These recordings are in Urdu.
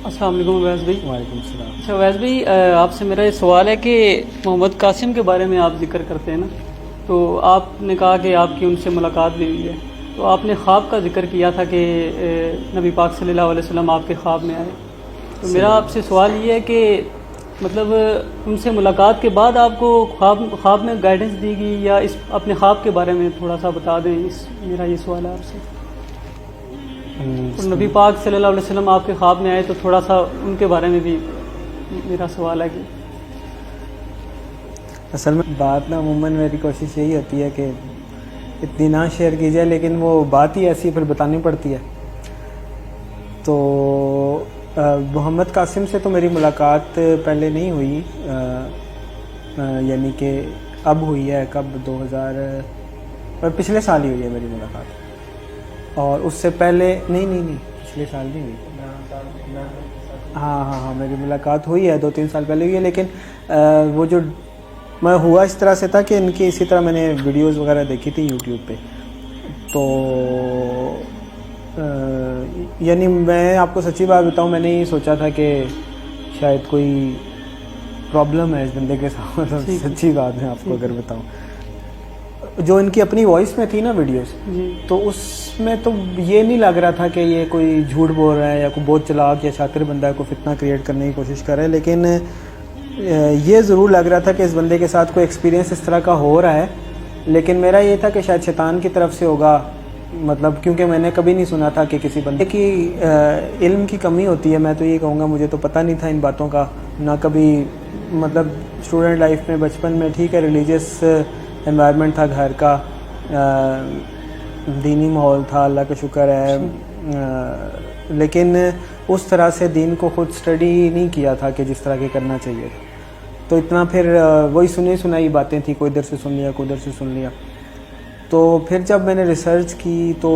السلام علیکم اویس بھائی۔ وعلیکم السلام۔ اچھا اویس بھائی، آپ سے میرا یہ سوال ہے کہ محمد قاسم کے بارے میں آپ ذکر کرتے ہیں نا، تو آپ نے کہا کہ آپ کی ان سے ملاقات بھی ہوئی ہے، تو آپ نے خواب کا ذکر کیا تھا کہ نبی پاک صلی اللہ علیہ وسلم آپ کے خواب میں آئے، تو میرا آپ سے سوال یہ ہے کہ مطلب ان سے ملاقات کے بعد آپ کو خواب میں گائیڈنس دی گئی، یا اس اپنے خواب کے بارے میں تھوڑا سا بتا دیں، میرا یہ سوال ہے آپ سے۔ نبی پاک صلی اللہ علیہ وسلم آپ کے خواب میں آئے تو تھوڑا سا ان کے بارے میں بھی میرا سوال ہے کہ اصل میں بات نا عموماً میری کوشش یہی ہوتی ہے کہ اتنی نہ شیئر کی جائے، لیکن وہ بات ہی ایسی پھر بتانی پڑتی ہے۔ تو محمد قاسم سے تو میری ملاقات پہلے نہیں ہوئی، یعنی کہ اب ہوئی ہے، کب 2000 پچھلے سال ہی ہوئی ہے میری ملاقات، اور اس سے پہلے نہیں پچھلے سال نہیں ہوئی، ہاں میری ملاقات ہوئی ہے 2-3 سال پہلے ہوئی ہے، لیکن وہ جو میں ہوا اس طرح سے تھا کہ ان کی اسی طرح میں نے ویڈیوز وغیرہ دیکھی تھی یوٹیوب پہ، تو یعنی میں آپ کو سچی بات بتاؤں، میں نے یہ سوچا تھا کہ شاید کوئی پرابلم ہے اس بندے کے ساتھ، سچی بات ہے آپ کو اگر بتاؤں، جو ان کی اپنی وائس میں تھی نا ویڈیوز، تو اس میں تو یہ نہیں لگ رہا تھا کہ یہ کوئی جھوٹ بول رہا ہے یا کوئی بہت چلاک یا شاطر بندہ ہے، کوئی فتنہ کریٹ کرنے کی کوشش کر رہا ہے، لیکن یہ ضرور لگ رہا تھا کہ اس بندے کے ساتھ کوئی ایکسپیرینس اس طرح کا ہو رہا ہے، لیکن میرا یہ تھا کہ شاید شیطان کی طرف سے ہوگا، مطلب کیونکہ میں نے کبھی نہیں سنا تھا کہ کسی بندے کی علم کی کمی ہوتی ہے، میں تو یہ کہوں گا، مجھے تو پتہ نہیں تھا ان باتوں کا، نہ کبھی مطلب اسٹوڈنٹ لائف میں بچپن میں ٹھیک ہے ریلیجیس انوائرمنٹ تھا گھر کا، دینی ماحول تھا، اللہ کا شکر ہے، لیکن اس طرح سے دین کو خود سٹڈی نہیں کیا تھا کہ جس طرح کے کرنا چاہیے تھا، تو اتنا پھر وہی سنی سنائی باتیں تھیں، کوئی ادھر سے سن لیا کوئی ادھر سے سن لیا، تو پھر جب میں نے ریسرچ کی تو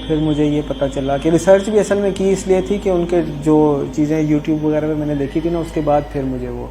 پھر مجھے یہ پتہ چلا کہ ریسرچ بھی اصل میں کی اس لیے تھی کہ ان کے جو چیزیں یوٹیوب وغیرہ پہ میں نے دیکھی تھی نا، اس کے بعد پھر مجھے وہ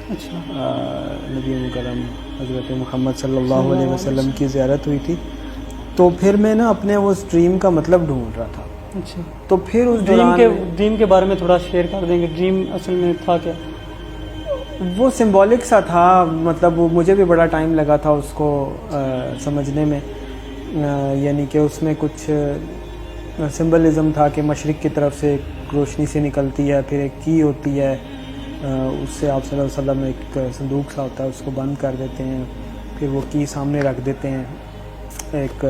نبی مکرم حضرت محمد صلی اللہ علیہ وسلم کی زیارت ہوئی تھی، تو پھر میں نا اپنے وہ ڈریم کا مطلب ڈھونڈ رہا تھا۔ اچھا، تو پھر اس ڈریم کے بارے میں تھوڑا شیئر کر دیں گے، ڈریم اصل میں تھا کیا؟ وہ سمبولک سا تھا، مطلب مجھے بھی بڑا ٹائم لگا تھا اس کو سمجھنے میں، یعنی کہ اس میں کچھ سمبلزم تھا کہ مشرق کی طرف سے روشنی سے نکلتی ہے، پھر ایک کی ہوتی ہے، اس سے آپ صلی اللہ علیہ وسلم ایک صندوق سا ہوتا ہے، اس کو بند کر دیتے ہیں، پھر وہ کی سامنے رکھ دیتے ہیں، ایک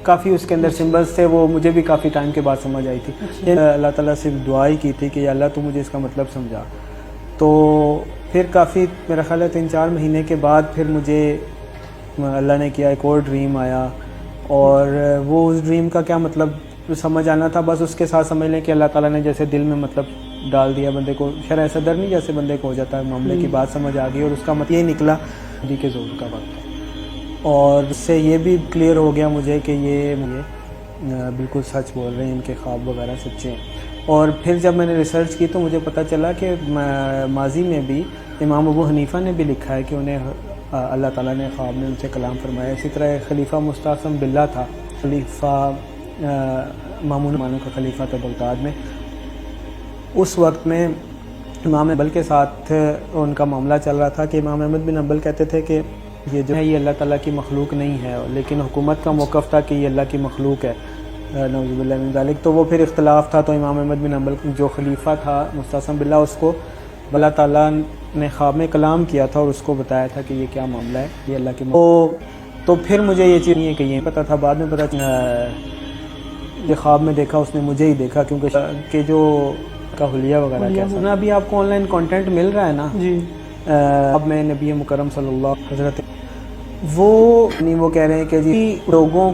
کافی اس کے اندر سمبلز تھے، وہ مجھے بھی کافی ٹائم کے بعد سمجھ آئی تھی، اللہ تعالیٰ سے دعا ہی کی تھی کہ یا اللہ تو مجھے اس کا مطلب سمجھا، تو پھر کافی میرا خیال ہے 3-4 مہینے کے بعد پھر مجھے اللہ نے کیا ایک اور ڈریم آیا، اور وہ اس ڈریم کا کیا مطلب سمجھ آنا تھا، بس اس کے ساتھ سمجھ لیں کہ اللہ تعالیٰ نے جیسے دل میں مطلب ڈال دیا بندے کو، شرح صدر نہیں جیسے بندے کو ہو جاتا ہے، معاملے کی بات سمجھ آ گئی، اور اس کا مطلب یہ نکلا کے زور کا وقت، اور اس سے یہ بھی کلیئر ہو گیا مجھے کہ یہ بالکل سچ بول رہے ہیں، ان کے خواب وغیرہ سچے ہیں، اور پھر جب میں نے ریسرچ کی تو مجھے پتہ چلا کہ ماضی میں بھی امام ابو حنیفہ نے بھی لکھا ہے کہ انہیں اللہ تعالیٰ نے خواب میں ان سے کلام فرمایا، اسی طرح خلیفہ مستعصم باللہ تھا، خلیفہ مامون کا خلیفہ تھا بغداد میں، اس وقت میں امام حنبل کے ساتھ ان کا معاملہ چل رہا تھا کہ امام احمد بن حنبل کہتے تھے کہ یہ جو ہے یہ اللہ تعالیٰ کی مخلوق نہیں ہے، لیکن حکومت کا موقف تھا کہ یہ اللہ کی مخلوق ہے، نعوذ باللہ من ذالک، تو وہ پھر اختلاف تھا، تو امام احمد بن حنبل جو خلیفہ تھا مستعصم باللہ، اس کو اللہ تعالیٰ نے خواب میں کلام کیا تھا اور اس کو بتایا تھا کہ یہ کیا معاملہ ہے، یہ اللہ کی تو پھر مجھے یہ چیز نہیں ہے کہ یہ پتہ تھا، بعد میں پتہ یہ خواب میں دیکھا اس نے مجھے ہی دیکھا، کیونکہ کہ جو کا حلیہ وغیرہ کیسا ابھی آپ کو آن لائن کانٹینٹ مل رہا ہے نا، جی اب میں نبی مکرم صلی اللہ حضرت وہ کہہ رہے ہیں کہ جی لوگوں